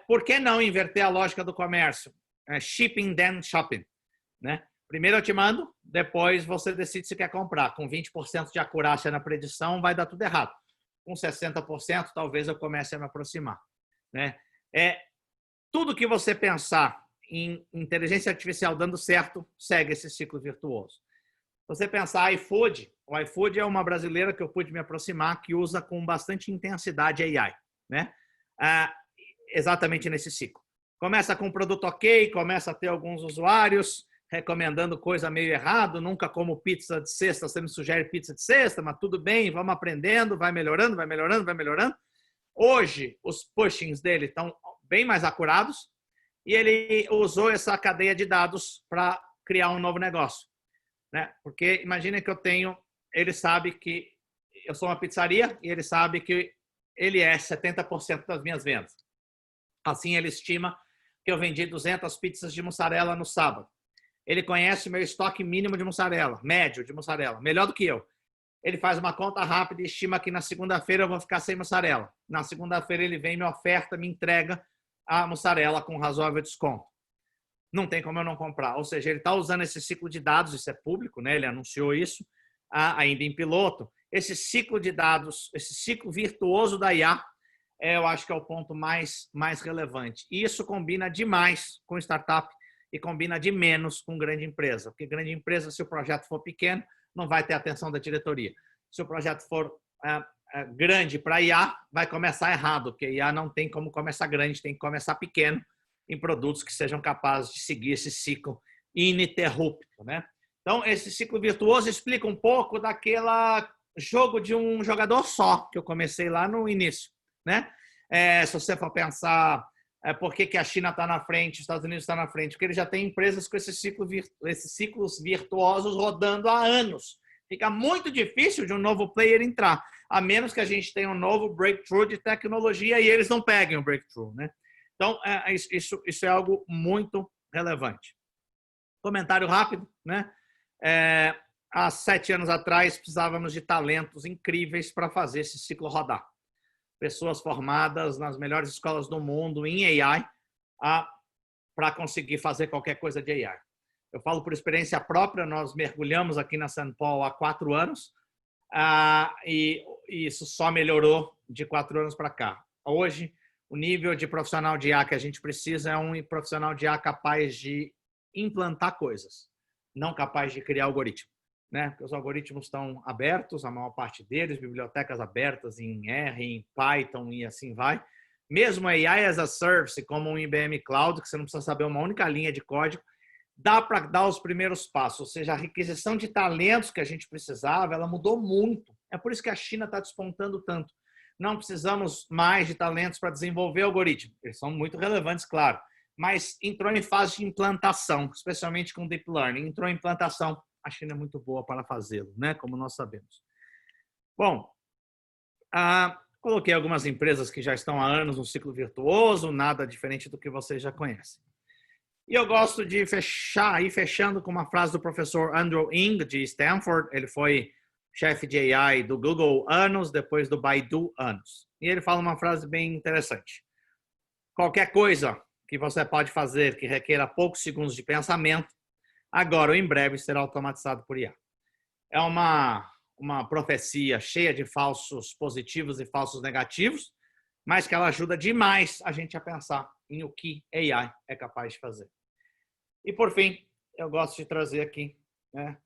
Por que não inverter a lógica do comércio? Shipping, then shopping, né? Primeiro eu te mando, depois você decide se quer comprar. Com 20% de acurácia na predição, vai dar tudo errado. Com 60%, talvez eu comece a me aproximar, né? Tudo que você pensar em inteligência artificial dando certo, segue esse ciclo virtuoso. Você pensar iFood, o iFood é uma brasileira que eu pude me aproximar, que usa com bastante intensidade AI, né? Exatamente nesse ciclo. Começa com um produto ok, começa a ter alguns usuários recomendando coisa meio errado, nunca como pizza de sexta, você me sugere pizza de sexta, mas tudo bem, vamos aprendendo, vai melhorando, vai melhorando, vai melhorando. Hoje, os pushings dele estão bem mais acurados e ele usou essa cadeia de dados para criar um novo negócio, né? Porque imagina que ele sabe que eu sou uma pizzaria e ele sabe que ele é 70% das minhas vendas. Assim, ele estima que eu vendi 200 pizzas de mussarela no sábado. Ele conhece o meu estoque mínimo de mussarela, médio de mussarela, melhor do que eu. Ele faz uma conta rápida e estima que na segunda-feira eu vou ficar sem mussarela. Na segunda-feira ele vem, me oferta, me entrega a mussarela com razoável desconto. Não tem como eu não comprar. Ou seja, ele está usando esse ciclo de dados, isso é público, né? Ele anunciou isso, ainda em piloto. Esse ciclo de dados, esse ciclo virtuoso da IA, eu acho que é o ponto mais relevante. E isso combina demais com startup e combina de menos com grande empresa. Porque grande empresa, se o projeto for pequeno, não vai ter atenção da diretoria. Se o projeto for grande para IA, vai começar errado, porque IA não tem como começar grande, tem que começar pequeno em produtos que sejam capazes de seguir esse ciclo ininterrupto, né? Então, esse ciclo virtuoso explica um pouco daquele jogo de um jogador só, que eu comecei lá no início, né? Se você for pensar por que a China está na frente, os Estados Unidos está na frente, porque ele já tem empresas com esses ciclos virtuosos rodando há anos. Fica muito difícil de um novo player entrar, a menos que a gente tenha um novo breakthrough de tecnologia e eles não peguem o breakthrough, né? Então, isso é algo muito relevante. Comentário rápido, né? Há 7 anos atrás, precisávamos de talentos incríveis para fazer esse ciclo rodar. Pessoas formadas nas melhores escolas do mundo em AI para conseguir fazer qualquer coisa de AI. Eu falo por experiência própria, nós mergulhamos aqui na St. Paul há 4 anos e isso só melhorou de 4 anos para cá. Hoje, O nível de profissional de IA que a gente precisa é um profissional de IA capaz de implantar coisas, não capaz de criar algoritmo, né? Porque os algoritmos estão abertos, a maior parte deles, bibliotecas abertas em R, em Python e assim vai. Mesmo a AI as a Service, como um IBM Cloud, que você não precisa saber uma única linha de código, dá para dar os primeiros passos. Ou seja, a requisição de talentos que a gente precisava, ela mudou muito. É por isso que a China está despontando tanto. Não precisamos mais de talentos para desenvolver algoritmos. Eles são muito relevantes, claro. Mas entrou em fase de implantação, especialmente com Deep Learning. Entrou em implantação. A China é muito boa para fazê-lo, né? Como nós sabemos. Bom, coloquei algumas empresas que já estão há anos no ciclo virtuoso, nada diferente do que vocês já conhecem. E eu gosto de ir fechando com uma frase do professor Andrew Ng, de Stanford. Ele foi chefe de AI do Google anos, depois do Baidu anos. E ele fala uma frase bem interessante. Qualquer coisa que você pode fazer que requeira poucos segundos de pensamento, agora ou em breve será automatizado por IA. É uma profecia cheia de falsos positivos e falsos negativos, mas que ela ajuda demais a gente a pensar em o que a AI é capaz de fazer. E, por fim, eu gosto de trazer aqui, né,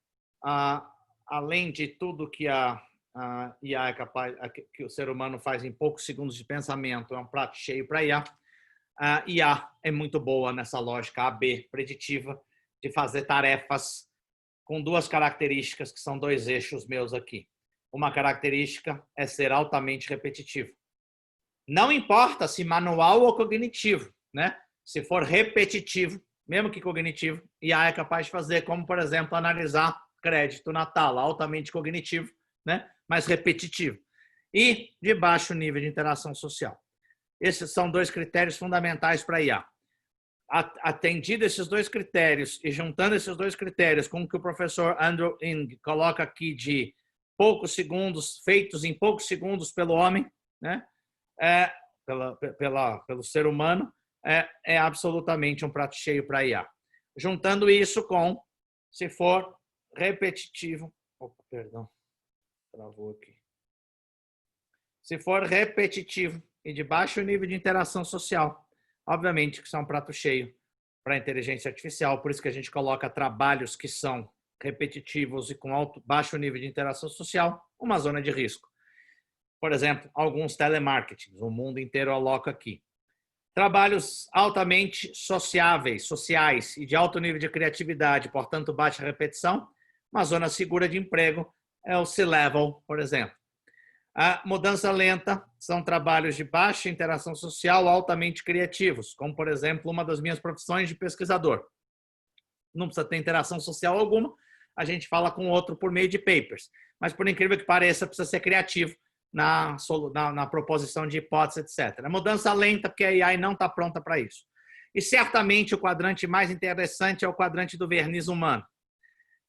além de tudo que a IA é capaz, que o ser humano faz em poucos segundos de pensamento, é um prato cheio para IA. A IA é muito boa nessa lógica AB, preditiva, de fazer tarefas com duas características que são dois eixos meus aqui. Uma característica é ser altamente repetitivo. Não importa se manual ou cognitivo, né? Se for repetitivo, mesmo que cognitivo, IA é capaz de fazer, como, por exemplo, analisar crédito na tala, altamente cognitivo, né? Mas repetitivo. E de baixo nível de interação social. Esses são dois critérios fundamentais para IA. Atendido esses dois critérios e juntando esses dois critérios com o que o professor Andrew Ng coloca aqui de poucos segundos, feitos em poucos segundos pelo homem, né? Pelo ser humano, é absolutamente um prato cheio para IA. Juntando isso com, se for repetitivo, perdão, travou aqui. Se for repetitivo e de baixo nível de interação social, obviamente que são um prato cheio para a inteligência artificial, por isso que a gente coloca trabalhos que são repetitivos e com baixo nível de interação social, uma zona de risco. Por exemplo, alguns telemarketings, o mundo inteiro aloca aqui. Trabalhos altamente sociais e de alto nível de criatividade, portanto, baixa repetição, uma zona segura de emprego é o C-Level, por exemplo. A mudança lenta são trabalhos de baixa interação social altamente criativos, como, por exemplo, uma das minhas profissões de pesquisador. Não precisa ter interação social alguma, a gente fala com o outro por meio de papers. Mas, por incrível que pareça, precisa ser criativo na proposição de hipóteses, etc. A mudança lenta, porque a AI não está pronta para isso. E, certamente, o quadrante mais interessante é o quadrante do verniz humano.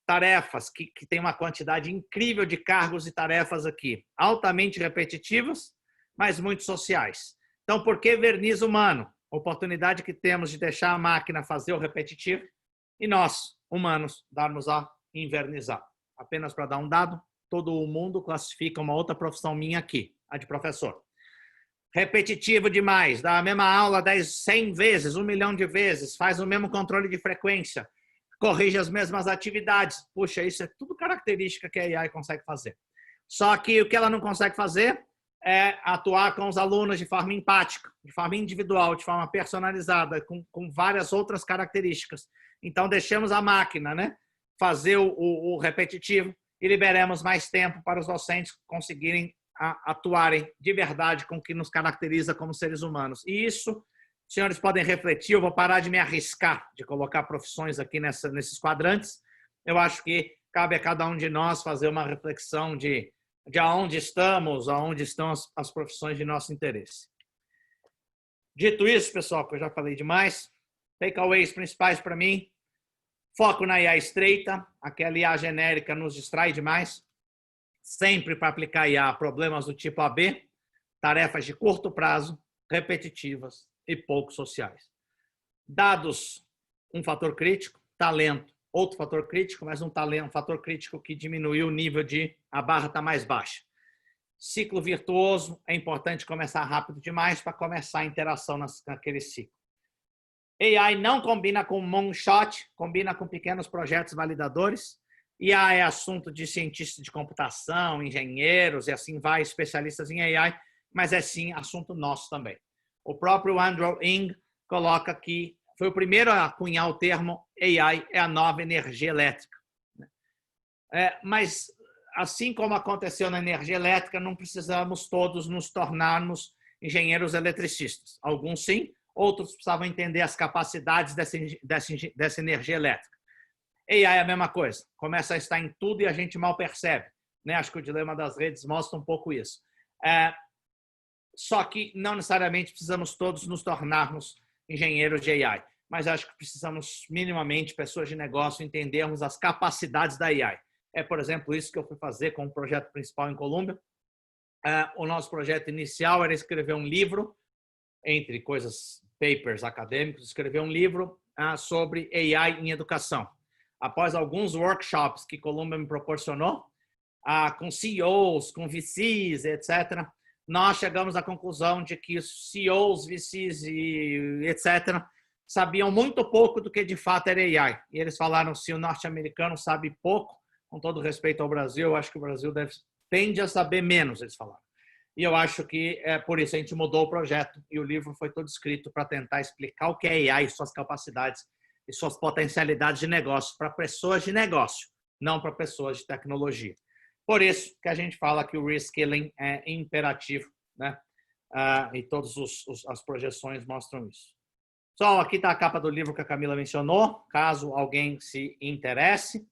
Tarefas que tem uma quantidade incrível de cargos e tarefas aqui, altamente repetitivas, mas muito sociais. Então, por que verniz humano? Oportunidade que temos de deixar a máquina fazer o repetitivo e nós, humanos, darmos a invernizar. Apenas para dar um dado, todo o mundo classifica uma outra profissão minha aqui, a de professor. Repetitivo demais, dá a mesma aula 100 vezes, 1 milhão de vezes, faz o mesmo controle de frequência, corrige as mesmas atividades. Puxa, isso é tudo característica que a AI consegue fazer. Só que o que ela não consegue fazer é atuar com os alunos de forma empática, de forma individual, de forma personalizada, com várias outras características. Então, deixemos a máquina, né, fazer o repetitivo e liberemos mais tempo para os docentes conseguirem atuarem de verdade com o que nos caracteriza como seres humanos. E isso, senhores podem refletir, eu vou parar de me arriscar de colocar profissões aqui nesses quadrantes. Eu acho que cabe a cada um de nós fazer uma reflexão de aonde estamos, aonde estão as profissões de nosso interesse. Dito isso, pessoal, que eu já falei demais, takeaways principais para mim: foco na IA estreita, aquela IA genérica nos distrai demais. Sempre para aplicar IA, problemas do tipo AB, tarefas de curto prazo, repetitivas e pouco sociais. Dados, um fator crítico, talento, outro fator crítico, mas um fator crítico que diminuiu o nível de a barra está mais baixa. ciclo virtuoso, é importante começar rápido demais para começar a interação naquele ciclo. AI não combina com moonshot, combina com pequenos projetos validadores. IA é assunto de cientistas de computação, engenheiros e assim vai, especialistas em AI, mas é sim assunto nosso também. O próprio Andrew Ng coloca que foi o primeiro a cunhar o termo AI é a nova energia elétrica. Mas, assim como aconteceu na energia elétrica, não precisamos todos nos tornarmos engenheiros eletricistas. Alguns sim, outros precisavam entender as capacidades dessa energia elétrica. AI é a mesma coisa, começa a estar em tudo e a gente mal percebe. Acho que o dilema das redes mostra um pouco isso. Só que não necessariamente precisamos todos nos tornarmos engenheiros de AI, mas acho que precisamos minimamente, pessoas de negócio, entendermos as capacidades da AI. Por exemplo, isso que eu fui fazer com o projeto principal em Colômbia. O nosso projeto inicial era escrever um livro, entre coisas, papers acadêmicos, escrever um livro sobre AI em educação. Após alguns workshops que Colômbia me proporcionou, com CEOs, com VCs, etc., nós chegamos à conclusão de que os CEOs, VCs e etc. sabiam muito pouco do que de fato era AI. E eles falaram, se o norte-americano sabe pouco, com todo respeito ao Brasil, eu acho que o Brasil tende a saber menos, eles falaram. E eu acho que por isso a gente mudou o projeto e o livro foi todo escrito para tentar explicar o que é AI, suas capacidades e suas potencialidades de negócio para pessoas de negócio, não para pessoas de tecnologia. Por isso que a gente fala que o reskilling é imperativo, né? E todas as projeções mostram isso. Pessoal, aqui está a capa do livro que a Camila mencionou, caso alguém se interesse.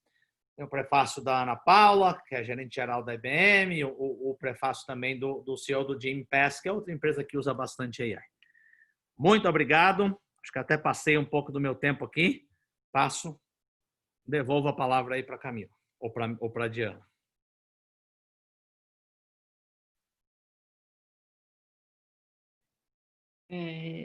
Tem o prefácio da Ana Paula, que é gerente-geral da IBM, o prefácio também do CEO do Jim Pass, que é outra empresa que usa bastante AI. Muito obrigado. Acho que até passei um pouco do meu tempo aqui. Devolvo a palavra aí para a Camila, ou para a Diana.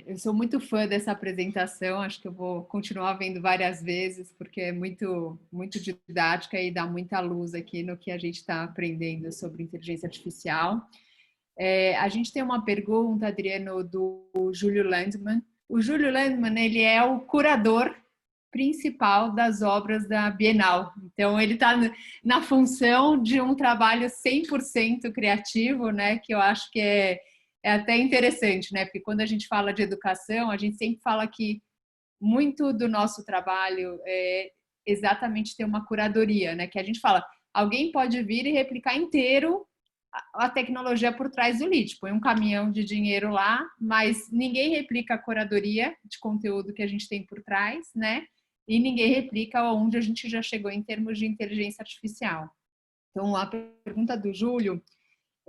Eu sou muito fã dessa apresentação, acho que eu vou continuar vendo várias vezes, porque é muito, muito didática e dá muita luz aqui no que a gente está aprendendo sobre inteligência artificial. A gente tem uma pergunta, Adriano, do Júlio Landman. O Júlio Landman, ele é o curador principal das obras da Bienal. Então, ele está na função de um trabalho 100% criativo, né, que eu acho que é até interessante, né? Porque quando a gente fala de educação, a gente sempre fala que muito do nosso trabalho é exatamente ter uma curadoria, né? Que a gente fala, alguém pode vir e replicar inteiro a tecnologia por trás do lead. Põe um caminhão de dinheiro lá, mas ninguém replica a curadoria de conteúdo que a gente tem por trás, né? E ninguém replica onde a gente já chegou em termos de inteligência artificial. Então, a pergunta do Júlio,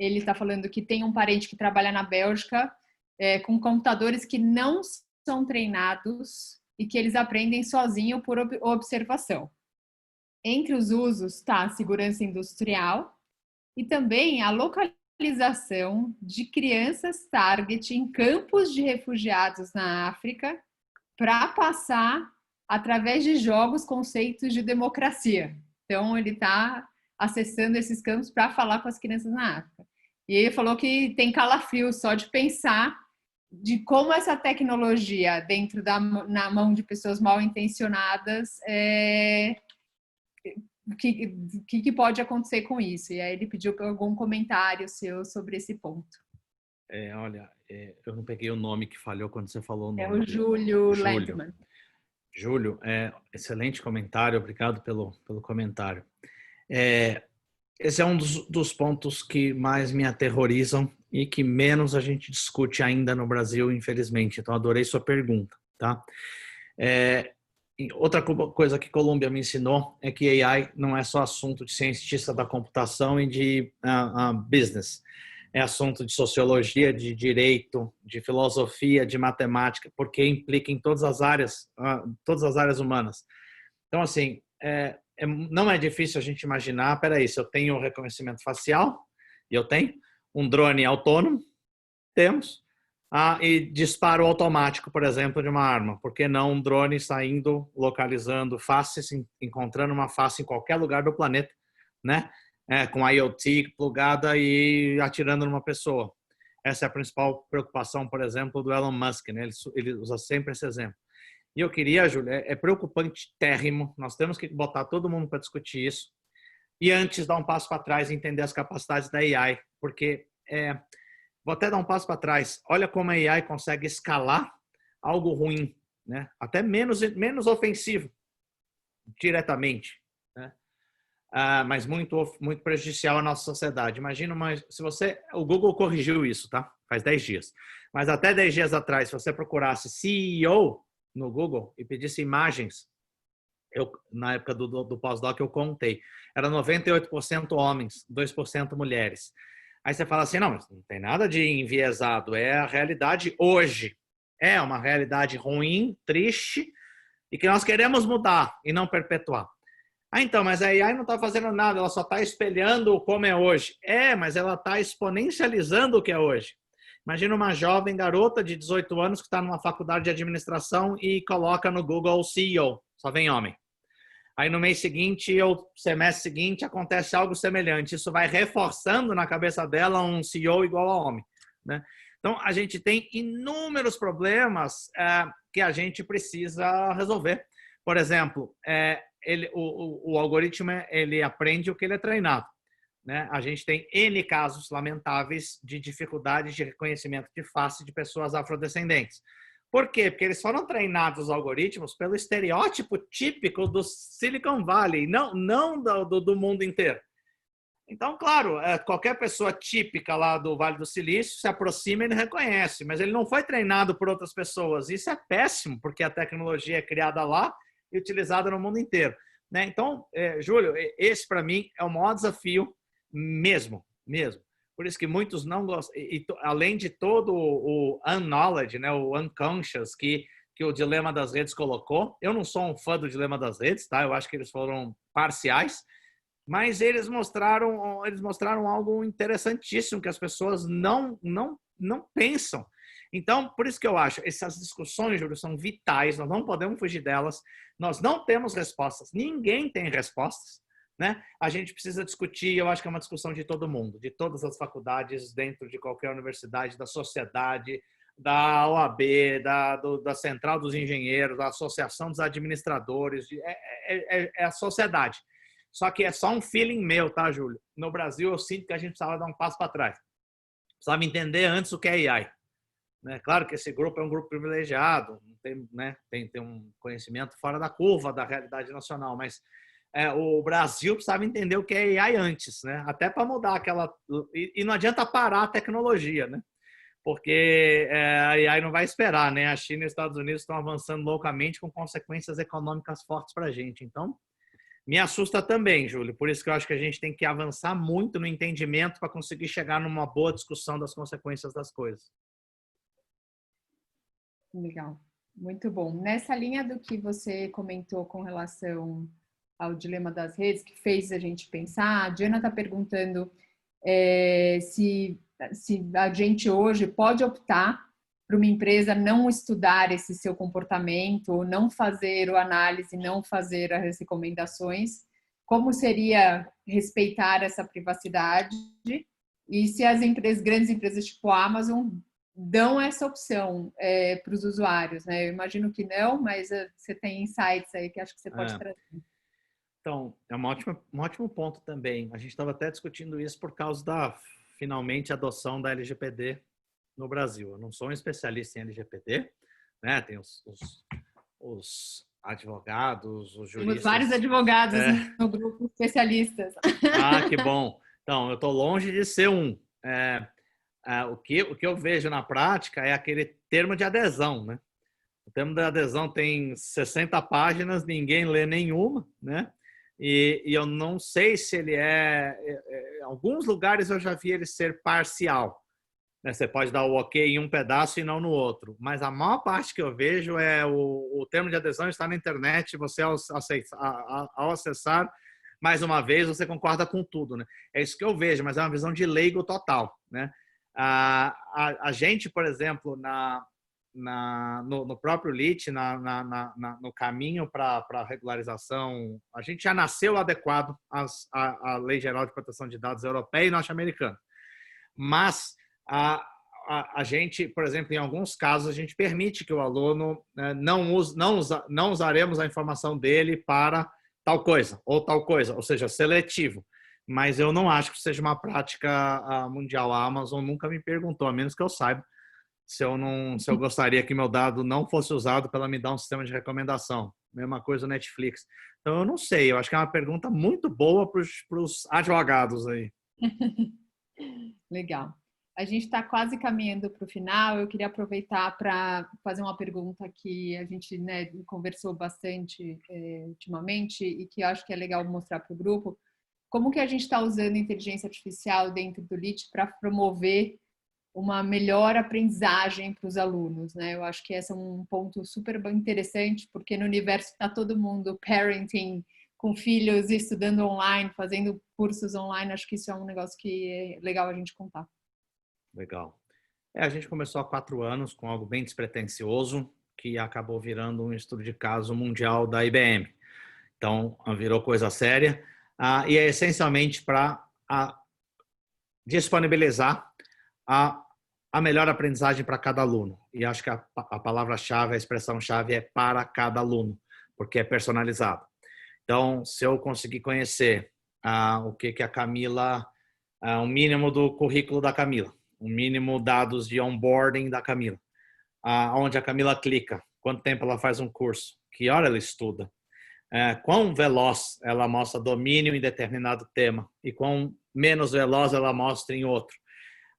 ele está falando que tem um parente que trabalha na Bélgica com computadores que não são treinados e que eles aprendem sozinho por observação. Entre os usos está a segurança industrial e também a localização de crianças target em campos de refugiados na África para passar, através de jogos, conceitos de democracia. Então, ele está acessando esses campos para falar com as crianças na África. E ele falou que tem calafrio só de pensar de como essa tecnologia dentro na mão de pessoas mal intencionadas o que pode acontecer com isso. E aí ele pediu algum comentário seu sobre esse ponto. Olha, eu não peguei o nome que falhou quando você falou o nome. É o Júlio Landman. Júlio, excelente comentário, obrigado pelo comentário. Esse é um dos pontos que mais me aterrorizam e que menos a gente discute ainda no Brasil, infelizmente. Então, adorei sua pergunta, tá? Outra coisa que Colômbia me ensinou é que AI não é só assunto de cientista da computação e de business. É assunto de sociologia, de direito, de filosofia, de matemática, porque implica em todas as áreas humanas. Então, assim, não é difícil a gente imaginar, se eu tenho reconhecimento facial, e eu tenho, um drone autônomo, temos, e disparo automático, por exemplo, de uma arma. Por que não um drone saindo, localizando faces, encontrando uma face em qualquer lugar do planeta, né? com IoT plugada e atirando numa pessoa. Essa é a principal preocupação, por exemplo, do Elon Musk, né? Ele usa sempre esse exemplo. E eu queria, Júlia, é preocupante, térrimo, nós temos que botar todo mundo para discutir isso e antes dar um passo para trás e entender as capacidades da AI, porque vou até dar um passo para trás. Olha como a AI consegue escalar algo ruim, né? Até menos ofensivo diretamente, né? Mas muito prejudicial à nossa sociedade. Imagina, o Google corrigiu isso, tá? Faz 10 dias. Mas até 10 dias atrás, se você procurasse CEO no Google e pedisse imagens, na época do pós-doc eu contei, era 98% homens, 2% mulheres. Aí você fala assim, não, mas não tem nada de enviesado, é a realidade hoje. É uma realidade ruim, triste, e que nós queremos mudar e não perpetuar. Então, mas a AI não está fazendo nada, ela só está espelhando como é hoje. Mas ela está exponencializando o que é hoje. Imagina uma jovem garota de 18 anos que está numa faculdade de administração e coloca no Google CEO, só vem homem. Aí no mês seguinte ou semestre seguinte acontece algo semelhante. Isso vai reforçando na cabeça dela um CEO igual a homem, né? Então, a gente tem inúmeros problemas que a gente precisa resolver. Por exemplo, o algoritmo ele aprende o que ele é treinado, né? A gente tem N casos lamentáveis de dificuldade de reconhecimento de face de pessoas afrodescendentes. Por quê? Porque eles foram treinados, os algoritmos, pelo estereótipo típico do Silicon Valley, não do mundo inteiro. Então, claro, qualquer pessoa típica lá do Vale do Silício se aproxima e ele reconhece, mas ele não foi treinado por outras pessoas. Isso é péssimo, porque a tecnologia é criada lá e utilizada no mundo inteiro, né? Então, Júlio, esse para mim é o maior desafio mesmo. Por isso que muitos não gostam, além de todo o unknowledge, né, o unconscious que o Dilema das Redes colocou. Eu não sou um fã do Dilema das Redes, tá? Eu acho que eles foram parciais, mas eles mostraram algo interessantíssimo que as pessoas não pensam. Então, por isso que eu acho, essas discussões, Júlio, são vitais, nós não podemos fugir delas, nós não temos respostas, ninguém tem respostas, né? A gente precisa discutir, eu acho que é uma discussão de todo mundo, de todas as faculdades, dentro de qualquer universidade, da sociedade, da OAB, da Central dos Engenheiros, da Associação dos Administradores, é a sociedade. Só que é só um feeling meu, tá, Júlio? No Brasil, eu sinto que a gente precisava dar um passo para trás. Precisava entender antes o que é AI. Né? Claro que esse grupo é um grupo privilegiado, tem um conhecimento fora da curva da realidade nacional, mas o Brasil precisava entender o que é AI antes, né? Até para mudar aquela... E não adianta parar a tecnologia, né? Porque a AI não vai esperar, né? A China e os Estados Unidos estão avançando loucamente com consequências econômicas fortes para a gente. Então, me assusta também, Júlio. Por isso que eu acho que a gente tem que avançar muito no entendimento para conseguir chegar numa boa discussão das consequências das coisas. Legal, muito bom. Nessa linha do que você comentou com relação ao dilema das redes, que fez a gente pensar, a Diana está perguntando se a gente hoje pode optar para uma empresa não estudar esse seu comportamento, ou não fazer a análise, não fazer as recomendações, como seria respeitar essa privacidade e se as grandes empresas tipo a Amazon dão essa opção para os usuários, né? Eu imagino que não, mas você tem insights aí que acho que você pode trazer. Então, é um ótimo ponto também. A gente estava até discutindo isso por causa da, finalmente, adoção da LGPD no Brasil. Eu não sou um especialista em LGPD, né? Tem os advogados, os juristas. Temos vários advogados no grupo especialistas. Ah, que bom. Então, eu estou longe de ser um. O que eu vejo na prática é aquele termo de adesão, né? O termo de adesão tem 60 páginas, ninguém lê nenhuma, né? E eu não sei se ele em alguns lugares eu já vi ele ser parcial. Né? Você pode dar o ok em um pedaço e não no outro. Mas a maior parte que eu vejo é o termo de adesão está na internet, você ao acessar, mais uma vez, você concorda com tudo, né? É isso que eu vejo, mas é uma visão de leigo total, né? A gente, por exemplo, no próprio LIT, no caminho para a regularização, a gente já nasceu adequado à Lei Geral de Proteção de Dados europeia e norte-americana. Mas a gente, por exemplo, em alguns casos, a gente permite que o aluno não usaremos a informação dele para tal coisa, ou seja, seletivo. Mas eu não acho que seja uma prática mundial. A Amazon nunca me perguntou, a menos que eu saiba, se eu gostaria que meu dado não fosse usado para ela me dar um sistema de recomendação. Mesma coisa no Netflix. Então, eu não sei. Eu acho que é uma pergunta muito boa para os advogados aí. Legal. A gente está quase caminhando para o final. Eu queria aproveitar para fazer uma pergunta que a gente, né, conversou bastante ultimamente e que eu acho que é legal mostrar para o grupo. Como que a gente está usando inteligência artificial dentro do LIT para promover uma melhor aprendizagem para os alunos, né? Eu acho que esse é um ponto super interessante, porque no universo está todo mundo parenting, com filhos, estudando online, fazendo cursos online. Acho que isso é um negócio que é legal a gente contar. Legal. A gente começou há 4 anos com algo bem despretensioso, que acabou virando um estudo de caso mundial da IBM. Então, virou coisa séria. E é essencialmente para disponibilizar a melhor aprendizagem para cada aluno. E acho que a palavra-chave, a expressão-chave é para cada aluno, porque é personalizado. Então, se eu conseguir conhecer o que a Camila, o mínimo do currículo da Camila, o mínimo dados de onboarding da Camila, onde a Camila clica, quanto tempo ela faz um curso, que hora ela estuda, quão veloz ela mostra domínio em determinado tema e quão menos veloz ela mostra em outro.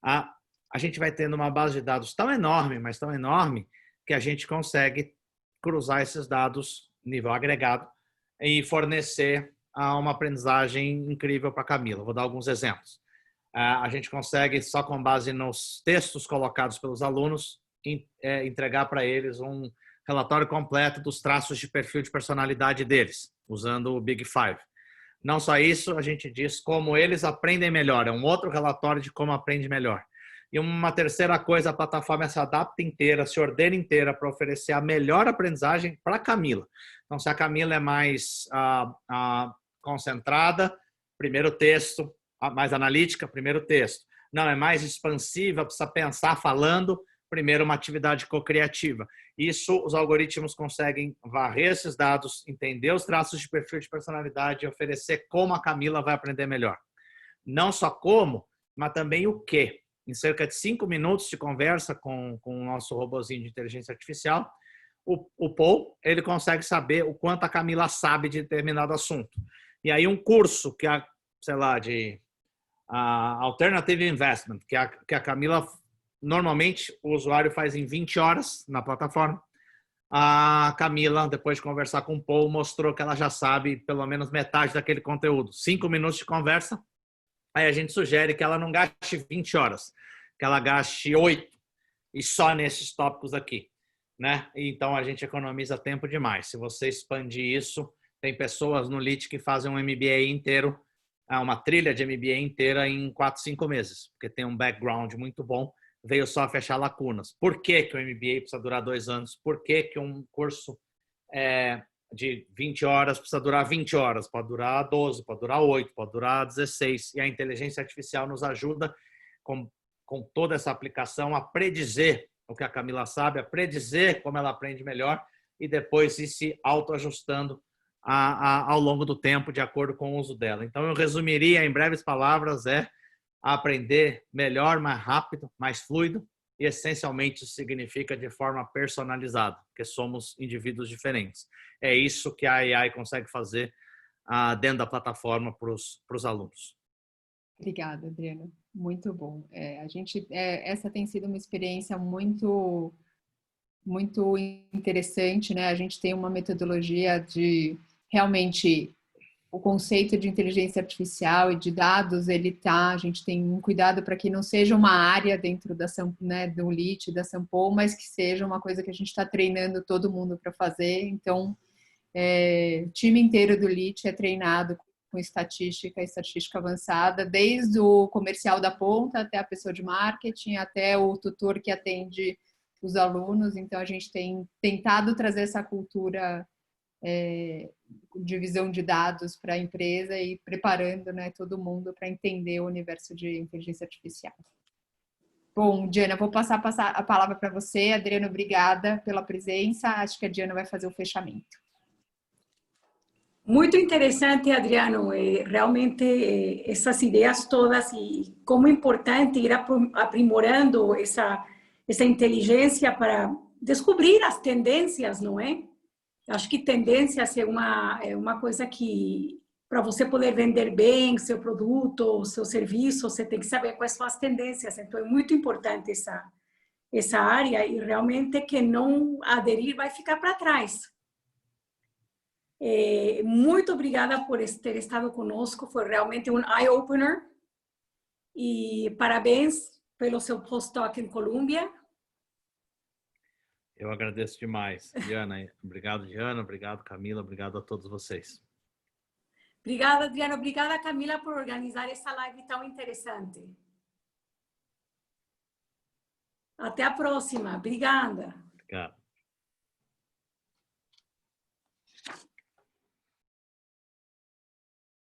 A gente vai tendo uma base de dados tão enorme, mas tão enorme, que a gente consegue cruzar esses dados nível agregado e fornecer uma aprendizagem incrível para a Camila. Vou dar alguns exemplos. A gente consegue, só com base nos textos colocados pelos alunos, entregar para eles um relatório completo dos traços de perfil de personalidade deles, usando o Big Five. Não só isso, a gente diz como eles aprendem melhor. É um outro relatório de como aprende melhor. E uma terceira coisa, a plataforma se adapta inteira, se ordena inteira para oferecer a melhor aprendizagem para a Camila. Então, se a Camila é mais concentrada, primeiro texto, mais analítica, primeiro texto. Não, é mais expansiva, precisa pensar falando, primeiro uma atividade co-criativa. Isso, os algoritmos conseguem varrer esses dados, entender os traços de perfil de personalidade e oferecer como a Camila vai aprender melhor. Não só como, mas também o quê. Em cerca de 5 minutos de conversa com o nosso robozinho de inteligência artificial, o Paul, ele consegue saber o quanto a Camila sabe de determinado assunto. E aí um curso que sei lá, de Alternative Investment, que a Camila, normalmente o usuário faz em 20 horas na plataforma. A Camila, depois de conversar com o Paul, mostrou que ela já sabe pelo menos metade daquele conteúdo. 5 minutos de conversa. Aí a gente sugere que ela não gaste 20 horas, que ela gaste 8 e só nesses tópicos aqui, né? Então a gente economiza tempo demais. Se você expandir isso, tem pessoas no LIT que fazem um MBA inteiro, uma trilha de MBA inteira em 4, 5 meses, porque tem um background muito bom, veio só fechar lacunas. Por que que o MBA precisa durar 2 anos? Por que que um curso de 20 horas precisa durar 20 horas? Pode durar 12, pode durar 8, pode durar 16. E a inteligência artificial nos ajuda com toda essa aplicação a predizer o que a Camila sabe, a predizer como ela aprende melhor e depois ir se autoajustando ao longo do tempo, de acordo com o uso dela. Então, eu resumiria em breves palavras, aprender melhor, mais rápido, mais fluido, e essencialmente isso significa de forma personalizada, porque somos indivíduos diferentes. É isso que a AI consegue fazer dentro da plataforma para os alunos. Obrigada, Adriana. Muito bom. Essa tem sido uma experiência muito, muito interessante, né? A gente tem uma metodologia de realmente o conceito de inteligência artificial e de dados, a gente tem um cuidado para que não seja uma área dentro da, né, do LIT, da Sampo, mas que seja uma coisa que a gente está treinando todo mundo para fazer. Então, o time inteiro do LIT é treinado com estatística avançada, desde o comercial da ponta até a pessoa de marketing, até o tutor que atende os alunos. Então, a gente tem tentado trazer essa cultura de visão de dados para a empresa e preparando, né, todo mundo para entender o universo de inteligência artificial. Bom, Diana, vou passar a palavra para você. Adriano, obrigada pela presença. Acho que a Diana vai fazer o fechamento. Muito interessante, Adriano, realmente essas ideias todas e como é importante ir aprimorando essa inteligência para descobrir as tendências, não é? Acho que tendências é uma coisa que, para você poder vender bem seu produto, seu serviço, você tem que saber quais são as tendências. Então, é muito importante essa área e realmente quem não aderir vai ficar para trás. Muito obrigada por ter estado conosco, foi realmente um eye-opener e parabéns pelo seu postdoc em Colômbia. Eu agradeço demais, Diana. Obrigado, Diana. Obrigado, Camila. Obrigado a todos vocês. Obrigada, Adriana. Obrigada, Camila, por organizar essa live tão interessante. Até a próxima. Obrigada. Obrigado.